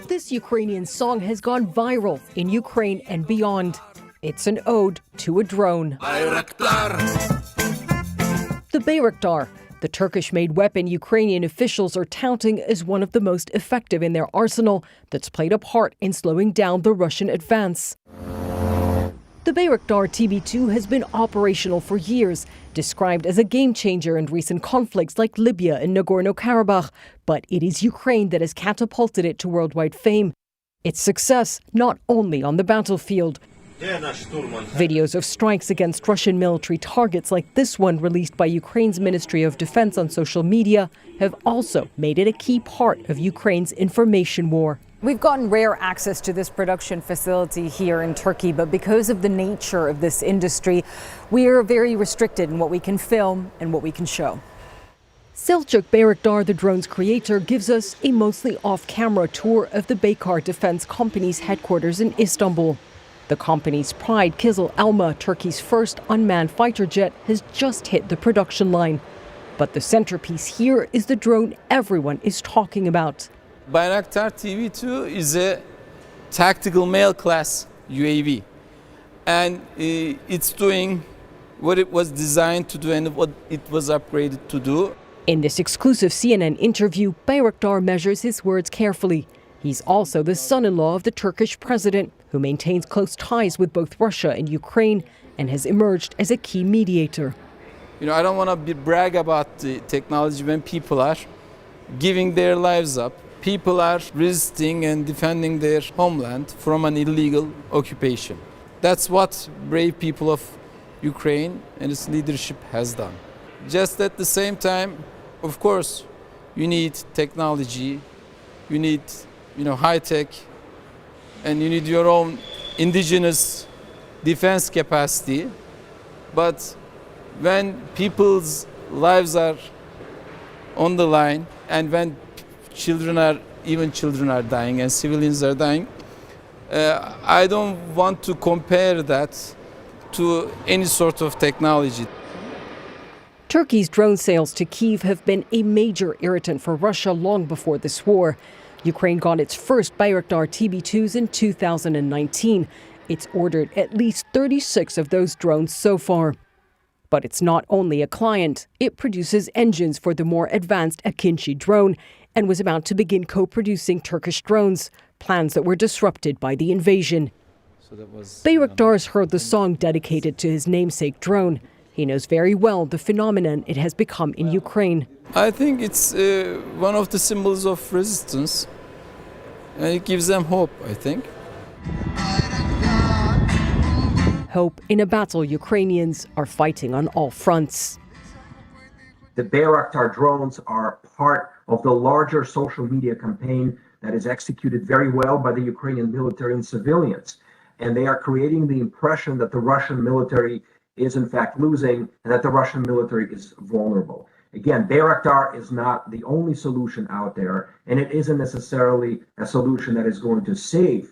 This Ukrainian song has gone viral in Ukraine and beyond. It's an ode to a drone. Bayraktar. The Bayraktar, the Turkish-made weapon Ukrainian officials are touting as one of the most effective in their arsenal that's played a part in slowing down the Russian advance. The Bayraktar TB2 has been operational for years, described as a game-changer in recent conflicts like Libya and Nagorno-Karabakh. But it is Ukraine that has catapulted it to worldwide fame. Its success not only on the battlefield. Videos of strikes against Russian military targets like this one released by Ukraine's Ministry of Defense on social media have also made it a key part of Ukraine's information war. We've gotten rare access to this production facility here in Turkey, but because of the nature of this industry, we are very restricted in what we can film and what we can show. Selçuk Bayraktar, the drone's creator, gives us a mostly off-camera tour of the Baykar Defense Company's headquarters in Istanbul. The company's pride, Kizil Elma, Turkey's first unmanned fighter jet, has just hit the production line. But the centerpiece here is the drone everyone is talking about. Bayraktar TV2 is a tactical male class UAV, and it's doing what it was designed to do and what it was upgraded to do. In this exclusive CNN interview, Bayraktar measures his words carefully. He's also the son-in-law of the Turkish president, who maintains close ties with both Russia and Ukraine and has emerged as a key mediator. You know, I don't want to brag about the technology when people are giving their lives up. People are resisting and defending their homeland from an illegal occupation. That's what brave people of Ukraine and its leadership has done. Just at the same time, of course, you need technology, you need, high tech, and you need your own indigenous defense capacity. But when people's lives are on the line, and when children are dying and civilians are dying, I don't want to compare that to any sort of technology. Turkey's drone sales to Kyiv have been a major irritant for Russia long before this war. Ukraine got its first Bayraktar TB2s in 2019. It's ordered at least 36 of those drones so far. But it's not only a client. It produces engines for the more advanced Akinci drone and was about to begin co-producing Turkish drones, plans that were disrupted by the invasion. Bayraktar's heard the song dedicated to his namesake drone. He knows very well the phenomenon it has become in Ukraine. I think it's one of the symbols of resistance, and it gives them hope, I think. Hope in a battle Ukrainians are fighting on all fronts. The Bayraktar drones are part of the larger social media campaign that is executed very well by the Ukrainian military and civilians. And they are creating the impression that the Russian military is in fact losing and that the Russian military is vulnerable. Again, Bayraktar is not the only solution out there, and it isn't necessarily a solution that is going to save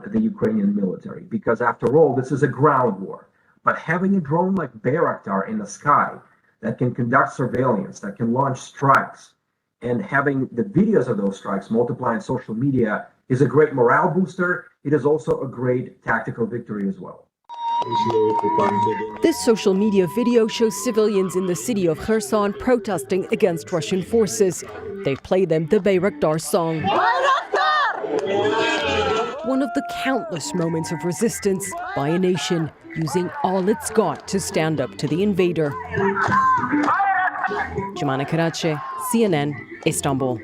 the Ukrainian military, because after all, this is a ground war. But having a drone like Bayraktar in the sky that can conduct surveillance, that can launch strikes, and having the videos of those strikes multiply on social media is a great morale booster. It is also a great tactical victory as well. This social media video shows civilians in the city of Kherson protesting against Russian forces. They play them the Bayraktar song. One of the countless moments of resistance by a nation using all it's got to stand up to the invader. Cumana Karachi, CNN, Istanbul.